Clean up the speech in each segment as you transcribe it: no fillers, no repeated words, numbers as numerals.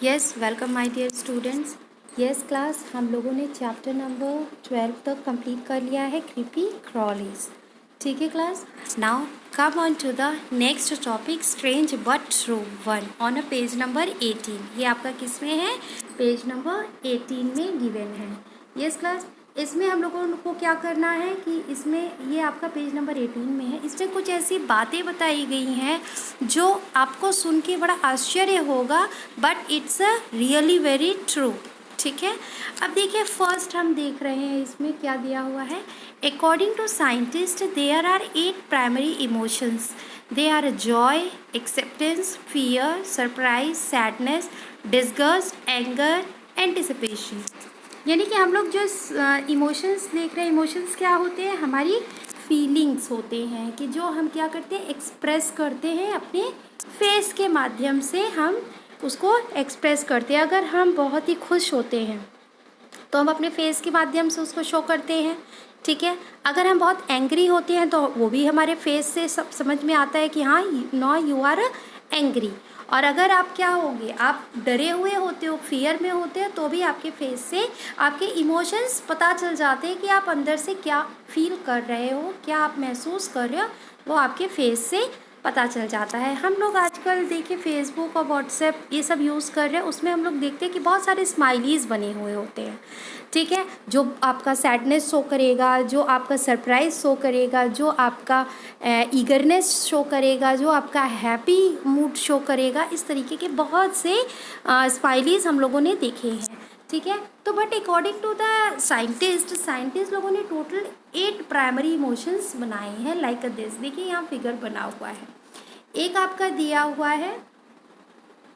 Yes, welcome my dear students. Yes class, हम लोगों ने चैप्टर नंबर 12 तक कंप्लीट कर लिया है, क्रीपी क्रॉलीज। ठीक है class, now come on to the next topic, strange but true one on a page number 18। ये आपका किस में है? पेज नंबर 18 में गिवन है। यस क्लास, इसमें हम लोगों को क्या करना है कि इसमें ये आपका पेज नंबर 18 में है, इसमें कुछ ऐसी बातें बताई गई हैं जो आपको सुन के बड़ा आश्चर्य होगा, but it's a really very true. ठीक है, अब देखिए फर्स्ट हम देख रहे हैं इसमें क्या दिया हुआ है। According to scientist there are 8 primary emotions. They are joy, acceptance, fear, surprise, sadness, disgust, anger, anticipation. यानी कि हम लोग जो इमोशंस देख रहे हैं, इमोशंस क्या होते हैं? हमारी फीलिंग्स होते हैं कि जो हम क्या करते हैं, एक्सप्रेस करते हैं अपने फेस के माध्यम से, हम उसको एक्सप्रेस करते हैं। अगर हम बहुत ही खुश होते हैं तो हम अपने फेस के माध्यम से उसको शो करते हैं। ठीक है, अगर हम बहुत एंग्री होते हैं तो वो भी हमारे फेस से सब समझ में आता है कि हाँ, नो यू आर एंग्री। और अगर आप क्या होगे, आप डरे हुए होते हो, फियर में होते हो, तो भी आपके फेस से आपके इमोशंस पता चल जाते हैं कि आप अंदर से क्या फील कर रहे हो, क्या आप महसूस कर रहे हो, वो आपके फेस से पता चल जाता है। हम लोग आजकल देखिए फेसबुक और व्हाट्सएप ये सब यूज़ कर रहे हैं, उसमें हम लोग देखते हैं कि बहुत सारे स्माइलीज़ बने हुए होते हैं। ठीक है, जो आपका सैडनेस शो करेगा, जो आपका सरप्राइज शो करेगा, जो आपका ईगरनेस शो करेगा, जो आपका हैप्पी मूड शो करेगा, इस तरीके के बहुत से स्माइलीज़ हम लोगों ने देखे हैं। ठीक है, तो but according to the scientist लोगों ने टोटल 8 प्राइमरी इमोशंस बनाए हैं लाइक दिस। देखिए यहाँ फिगर बना हुआ है, एक आपका दिया हुआ है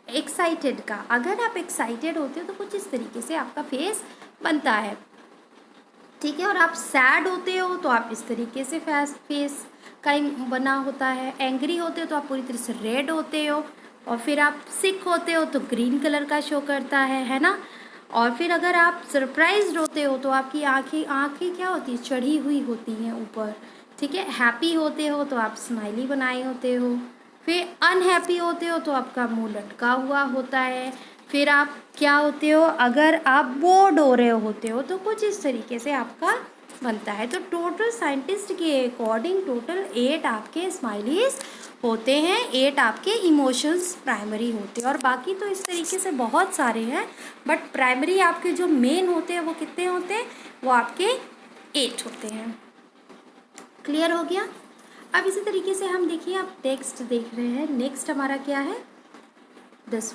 एक्साइटेड का। अगर आप एक्साइटेड होते हो तो कुछ इस तरीके से आपका फेस बनता है। ठीक है, और आप सैड होते हो तो आप इस तरीके से फेस का बना होता है। एंग्री होते हो तो आप पूरी तरह से रेड होते हो, और फिर आप सिक होते हो तो ग्रीन कलर का शो करता है ना। और फिर अगर आप सरप्राइज्ड होते हो तो आपकी आंखें आंखें क्या होती है, चढ़ी हुई होती हैं ऊपर। ठीक है, हैप्पी होते हो तो आप स्माइली बनाए होते हो। फिर अनहैप्पी होते हो तो आपका मुंह लटका हुआ होता है। फिर आप क्या होते हो, अगर आप बोर्ड हो रहे होते हो तो कुछ इस तरीके से आपका बनता है। तो टोटल साइंटिस्ट के अकॉर्डिंग टोटल 8 आपके स्माइलीज होते हैं, 8 आपके इमोशंस प्राइमरी होते हैं, और बाकी तो इस तरीके से बहुत सारे हैं, बट प्राइमरी आपके जो मेन होते हैं वो कितने होते हैं? वो आपके 8 होते हैं। क्लियर हो गया? अब इसी तरीके से हम देखिए, आप टेक्स्ट देख रहे हैं, नेक्स्ट हमारा क्या है, this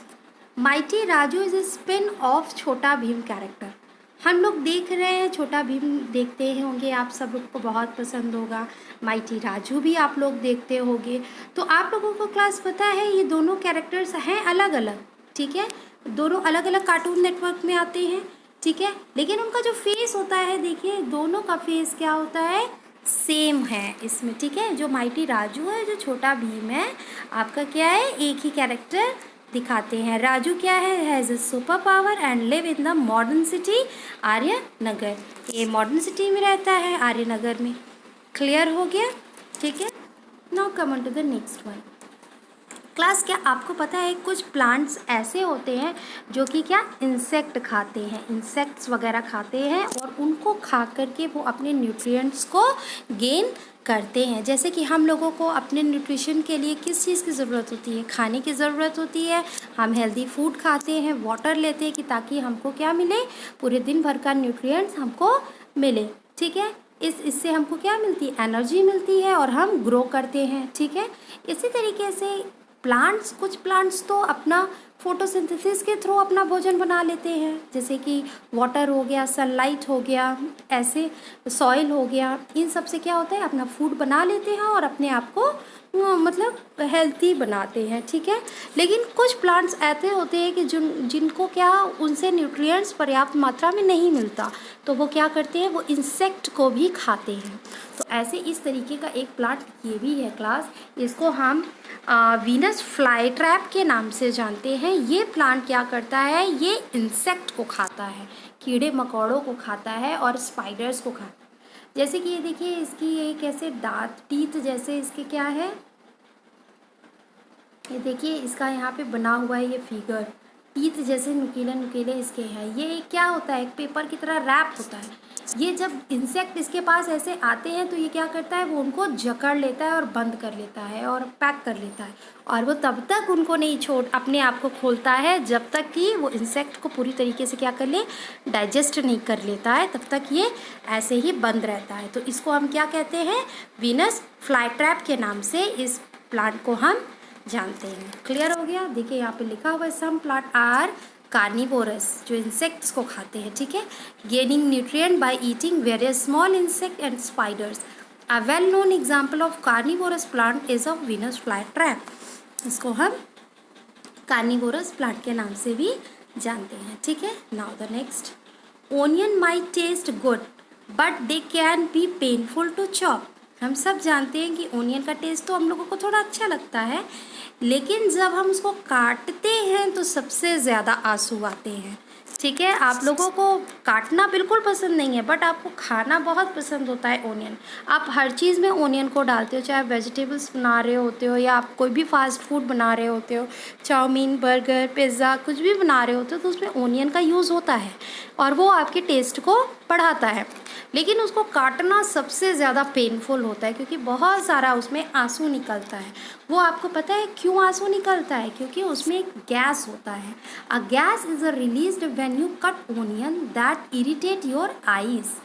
mighty Raju is a spin off छोटा भीम कैरेक्टर। हम लोग देख रहे हैं, छोटा भीम देखते हैं होंगे, आप सब लोग को बहुत पसंद होगा। माइटी राजू भी आप लोग देखते होंगे। तो आप लोगों को क्लास पता है ये दोनों कैरेक्टर्स हैं अलग अलग। ठीक है, दोनों अलग अलग कार्टून नेटवर्क में आते हैं। ठीक है, लेकिन उनका जो फेस होता है, देखिए दोनों का फेस क्या होता है, सेम है इसमें। ठीक है, जो माइटी राजू है, जो छोटा भीम है, आपका क्या है, एक ही कैरेक्टर दिखाते हैं। राजू क्या है, has a super power and live in the modern city Arya Nagar. ये मॉडर्न सिटी में रहता है, आर्य नगर में। क्लियर हो गया? ठीक है, now come on to the next one. Class, क्या आपको पता है कुछ प्लांट्स ऐसे होते हैं जो कि क्या, इंसेक्ट खाते हैं, इंसेक्ट्स वगैरह खाते हैं, और उनको खा करके वो अपने न्यूट्रिएंट्स को गेन करते हैं। जैसे कि हम लोगों को अपने न्यूट्रिशन के लिए किस चीज़ की ज़रूरत होती है, खाने की ज़रूरत होती है। हम हेल्दी फूड खाते हैं, वाटर लेते हैं कि ताकि हमको क्या मिले, पूरे दिन भर का न्यूट्रिएंट्स हमको मिले। ठीक है, इससे हमको क्या मिलती है, एनर्जी मिलती है, और हम ग्रो करते हैं। ठीक है, इसी तरीके से प्लांट्स, कुछ प्लांट्स तो अपना फोटोसिंथेसिस के थ्रू अपना भोजन बना लेते हैं, जैसे कि वाटर हो गया, सनलाइट हो गया, ऐसे सॉइल हो गया, इन सब से क्या होता है, अपना फूड बना लेते हैं और अपने आप को मतलब हेल्थी बनाते हैं। ठीक है, लेकिन कुछ प्लांट्स ऐसे होते हैं कि जिनको क्या, उनसे न्यूट्रिएंट्स पर्याप्त मात्रा में नहीं मिलता, तो वो क्या करते हैं, वो इंसेक्ट को भी खाते हैं। तो ऐसे इस तरीके का एक प्लांट ये भी है क्लास, इसको हम वीनस फ्लाई ट्रैप के नाम से जानते हैं। ये प्लांट क्या करता है, ये इंसेक्ट को खाता है, कीड़े मकोड़ों को खाता है और स्पाइडर्स को खाता है। जैसे कि ये देखिए, इसकी ये कैसे दांत, टीथ जैसे इसके क्या है, ये देखिए इसका यहाँ पे बना हुआ है ये फिगर। टीथ जैसे नुकीले नुकीले इसके हैं। ये क्या होता है, एक पेपर की तरह रैप होता है। ये जब इंसेक्ट इसके पास ऐसे आते हैं तो ये क्या करता है, वो उनको जकड़ लेता है और बंद कर लेता है और पैक कर लेता है, और वो तब तक उनको नहीं छोड़ अपने आप को खोलता है जब तक कि वो इंसेक्ट को पूरी तरीके से क्या कर ले, डाइजेस्ट नहीं कर लेता है, तब तक ये ऐसे ही बंद रहता है। तो इसको हम क्या कहते हैं, वीनस फ्लाई ट्रैप के नाम से इस प्लांट को हम जानते हैं। क्लियर हो गया। देखिए यहाँ पे लिखा हुआ है सम प्लांट आर कार्निवोरस, जो इंसेक्ट्स को खाते हैं, ठीक है, gaining nutrient by eating various small insect and spiders. A well known example of carnivorous plant is of Venus fly trap. इसको हम कार्निवोरस प्लांट के नाम से भी जानते हैं, ठीक है। Now the next, onion might taste good but they can be painful to chop. हम सब जानते हैं कि ओनियन का टेस्ट तो हम लोगों को थोड़ा अच्छा लगता है, लेकिन जब हम उसको काटते हैं तो सबसे ज़्यादा आंसू आते हैं, ठीक है। आप लोगों को काटना बिल्कुल पसंद नहीं है, बट आपको खाना बहुत पसंद होता है ओनियन। आप हर चीज़ में ओनियन को डालते हो, चाहे आप वेजिटेबल्स बना रहे होते हो या आप कोई भी फास्ट फूड बना रहे होते हो, चाउमीन, बर्गर, पिज़्ज़ा, कुछ भी बना रहे होते हो तो उसमें ओनियन का यूज़ होता है और वो आपके टेस्ट को बढ़ाता है। लेकिन उसको काटना सबसे ज़्यादा पेनफुल होता है, क्योंकि बहुत सारा उसमें आंसू निकलता है। वो आपको पता है क्यों आंसू निकलता है, क्योंकि उसमें एक गैस होता है। A gas is released when you cut onion that irritate your eyes.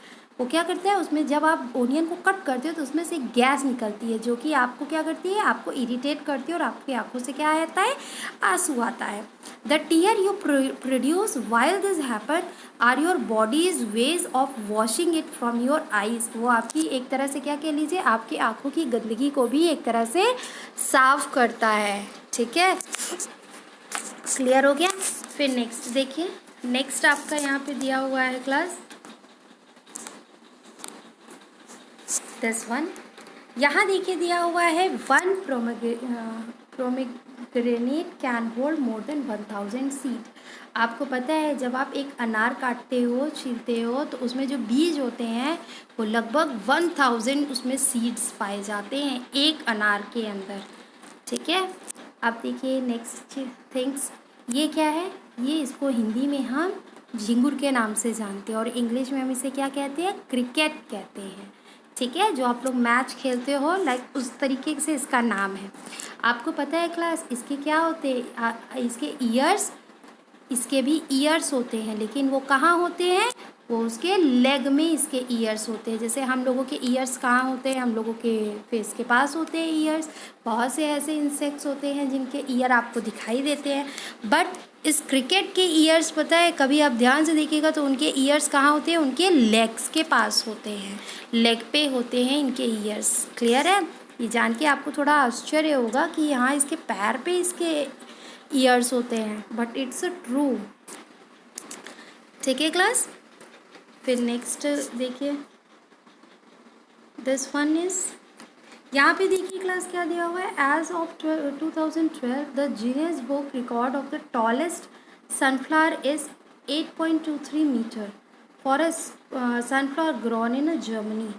वो क्या करता है, उसमें जब आप ओनियन को कट करते हो तो उसमें से गैस निकलती है जो कि आपको क्या करती है, आपको इरिटेट करती है और आपकी आंखों से क्या आता है, आंसू आता है। The tear you produce while this happen are your body's ways of washing it from your eyes. वो आपकी एक तरह से क्या कह लीजिए, आपकी आंखों की गंदगी को भी एक तरह से साफ करता है, ठीक है। क्लियर हो गया। फिर नेक्स्ट देखिए, नेक्स्ट आपका यहाँ पे दिया हुआ है क्लास दिस वन। यहाँ देखिए दिया हुआ है one pomegranate can hold more than 1000 seed. आपको पता है जब आप एक अनार काटते हो, छीलते हो, तो उसमें जो बीज होते हैं वो लगभग 1000 उसमें सीड्स पाए जाते हैं एक अनार के अंदर, ठीक है। अब देखिए नेक्स्ट थिंग्स, ये क्या है, ये इसको हिंदी में हम झिंगुर के नाम से जानते हैं और इंग्लिश में हम इसे क्या कहते हैं, क्रिकेट कहते हैं, ठीक है। जो आप लोग मैच खेलते हो लाइक उस तरीके से इसका नाम है। आपको पता है क्लास इसके क्या होते हैं, इसके ईयर्स, इसके भी ईयर्स होते हैं, लेकिन वो कहाँ होते हैं, वो उसके लेग में इसके ईयर्स होते हैं। जैसे हम लोगों के ईयर्स कहाँ होते हैं, हम लोगों के फेस के पास होते हैं ईयर्स। बहुत से ऐसे इंसेक्ट्स होते हैं जिनके ईयर आपको दिखाई देते हैं, बट इस क्रिकेट के ईयर्स पता है, कभी आप ध्यान से देखिएगा तो उनके ईयर्स कहाँ होते हैं, उनके लेग्स के पास होते हैं, लेग पे होते हैं इनके ईयर्स। क्लियर है। ये जान के आपको थोड़ा आश्चर्य होगा कि यहाँ इसके पैर पे इसके ईयर्स होते हैं, बट इट्स ट्रू, ठीक है क्लास। फिर नेक्स्ट देखिए दिस वन इज, यहाँ पे देखिए क्लास क्या दिया हुआ है, age of 2012 the Guinness book record of the tallest sunflower is 8.23 metre for a sunflower grown in Germany.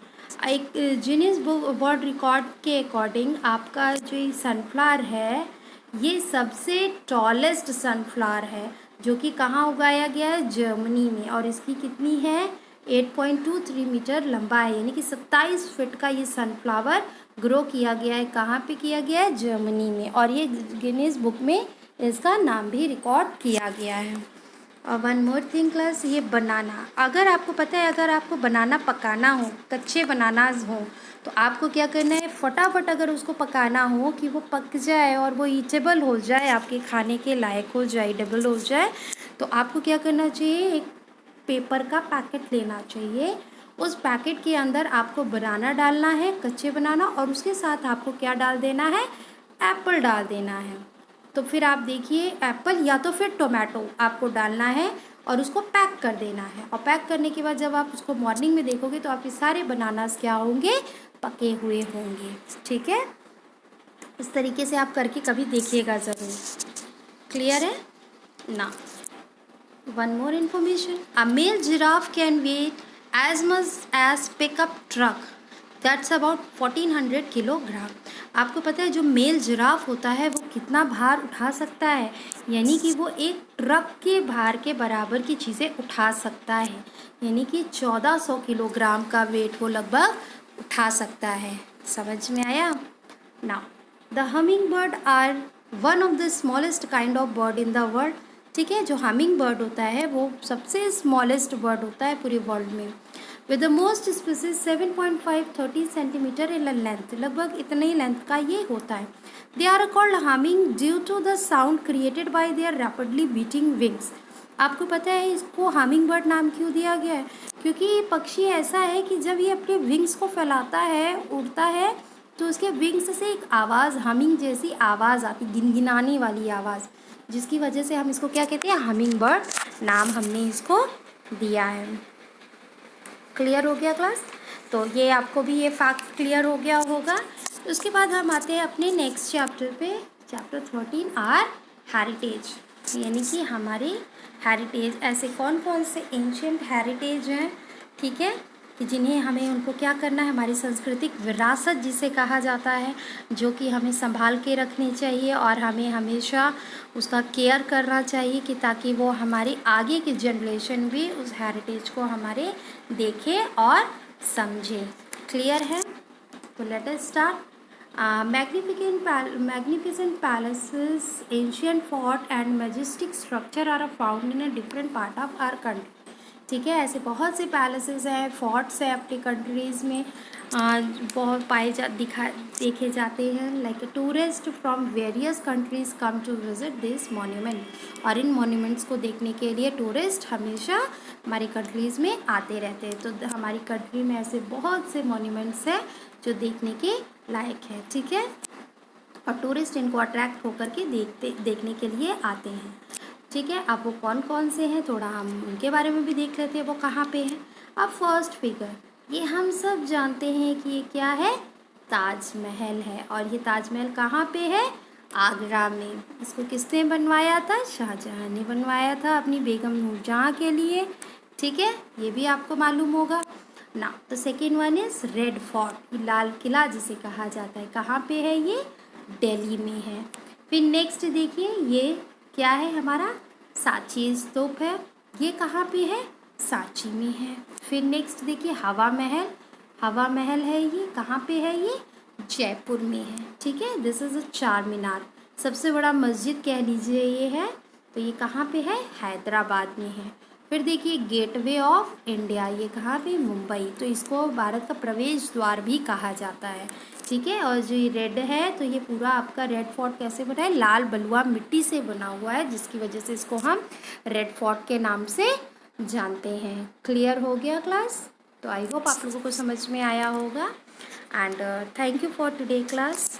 एक गिनीज बुक वर्ल्ड रिकॉर्ड के अकॉर्डिंग आपका जो ये सनफ्लावर है ये सबसे टॉलेस्ट सनफ्लावर है, जो कि कहाँ उगाया गया है, जर्मनी में, और इसकी कितनी है, 8.23 मीटर लंबा है, यानी कि 27 फीट का ये सनफ्लावर ग्रो किया गया है। कहाँ पे किया गया है, जर्मनी में, और ये गिनीज बुक में इसका नाम भी रिकॉर्ड किया गया है। और वन मोर थिंग क्लास, ये बनाना, अगर आपको पता है अगर आपको बनाना पकाना हो, कच्चे बनानाज हो, तो आपको क्या करना है, फटाफट अगर उसको पकाना हो कि वो पक जाए और वो ईटेबल हो जाए, आपके खाने के लायक हो जाए, एडिबल हो जाए, तो आपको क्या करना चाहिए, एक पेपर का पैकेट लेना चाहिए। उस पैकेट के अंदर आपको बनाना डालना है, कच्चे बनाना, और उसके साथ आपको क्या डाल देना है, एप्पल डाल देना है। तो फिर आप देखिए एप्पल या तो फिर टोमेटो आपको डालना है और उसको पैक कर देना है, और पैक करने के बाद जब आप उसको मॉर्निंग में देखोगे तो आपके सारे बनानास क्या होंगे, पके हुए होंगे, ठीक है। इस तरीके से आप करके कभी देखिएगा ज़रूर। क्लियर है ना। One more information, a male giraffe can weigh as much as pickup truck, that's about 1400 kilogram. आपको पता है जो मेल जिराफ होता है वो कितना भार उठा सकता है, यानी कि वो एक ट्रक के भार के बराबर की चीज़ें उठा सकता है, यानी कि 1400 किलोग्राम का वेट वो लगभग उठा सकता है। समझ में आया? Now the humming bird are one of the smallest kind of bird in the world. ठीक है, जो हमिंग बर्ड होता है वो सबसे स्मॉलेस्ट बर्ड होता है पूरे वर्ल्ड में। With the most species 7.5-13 centimetre in length, लगभग इतने ही लेंथ का ये होता है। They are called humming due to the sound created by their rapidly beating wings. आपको पता है इसको हमिंग बर्ड नाम क्यों दिया गया है? क्योंकि ये पक्षी ऐसा है कि जब ये अपने विंग्स को फैलाता है, उड़ता है, तो उसके विंग्स से एक आवाज़, हमिंग जैसी आवाज़ आती, गिनगिनाने वाली आवाज़, जिसकी वजह से हम इसको क्या कहते हैं, हमिंग बर्ड नाम हमने इसको दिया है। क्लियर हो गया क्लास? तो ये आपको भी ये फैक्ट क्लियर हो गया होगा। उसके बाद हम आते हैं अपने नेक्स्ट चैप्टर पे, चैप्टर 13 आर हेरिटेज, यानी कि हमारे हेरिटेज, ऐसे कौन कौन से एंशियंट हेरिटेज हैं, ठीक है, कि जिन्हें हमें उनको क्या करना है, हमारी सांस्कृतिक विरासत जिसे कहा जाता है, जो कि हमें संभाल के रखनी चाहिए और हमें हमेशा उसका केयर करना चाहिए कि ताकि वो हमारी आगे की जनरेशन भी उस हेरिटेज को हमारे देखे और समझे। क्लियर है? तो let us start. Magnificent palaces, ancient fort and majestic structure are found in a different part of our country. ठीक है, ऐसे बहुत से पैलेसेस हैं, फोर्ट्स हैं अपनी कंट्रीज़ में, बहुत देखे जाते हैं। Like tourist from various countries come to visit this monument, और इन मोन्यूमेंट्स को देखने के लिए टूरिस्ट हमेशा हमारी कंट्रीज़ में आते रहते हैं। तो हमारी कंट्री में ऐसे बहुत से मोन्यूमेंट्स हैं जो देखने के लायक है, ठीक है, और टूरिस्ट इनको अट्रैक्ट होकर के देखने के लिए आते हैं। ठीक है, अब वो कौन कौन से हैं थोड़ा हम उनके बारे में भी देख लेते हैं, वो कहाँ पे हैं। अब फर्स्ट फिगर, ये हम सब जानते हैं कि ये क्या है, ताजमहल है, और ये ताजमहल कहाँ पे है, आगरा में। इसको किसने बनवाया था, शाहजहाँ ने बनवाया था अपनी बेगम नूरजहाँ के लिए। ठीक है, ये भी आपको मालूम होगा ना। तो second one is red fort, ये लाल किला जिसे कहा जाता है, कहाँ पे है, ये दिल्ली में है। फिर नेक्स्ट देखिए, ये क्या है, हमारा सांची स्तूप है, ये कहाँ पे है, सांची में है। फिर नेक्स्ट देखिए हवा महल, हवा महल है, ये कहाँ पे है, ये जयपुर में है। ठीक है, दिस इज़ अ चार मीनार, सबसे बड़ा मस्जिद कह लीजिए ये है, तो ये कहाँ पे है, हैदराबाद में है। फिर देखिए गेटवे ऑफ इंडिया, ये कहाँ पे, मुंबई, तो इसको भारत का प्रवेश द्वार भी कहा जाता है। ठीक है, और जो ये रेड है, तो ये पूरा आपका रेड फोर्ट कैसे बना है, लाल बलुआ मिट्टी से बना हुआ है, जिसकी वजह से इसको हम रेड फोर्ट के नाम से जानते हैं। क्लियर हो गया क्लास? तो आई होप आप लोगों को समझ में आया होगा, and thank you for today class.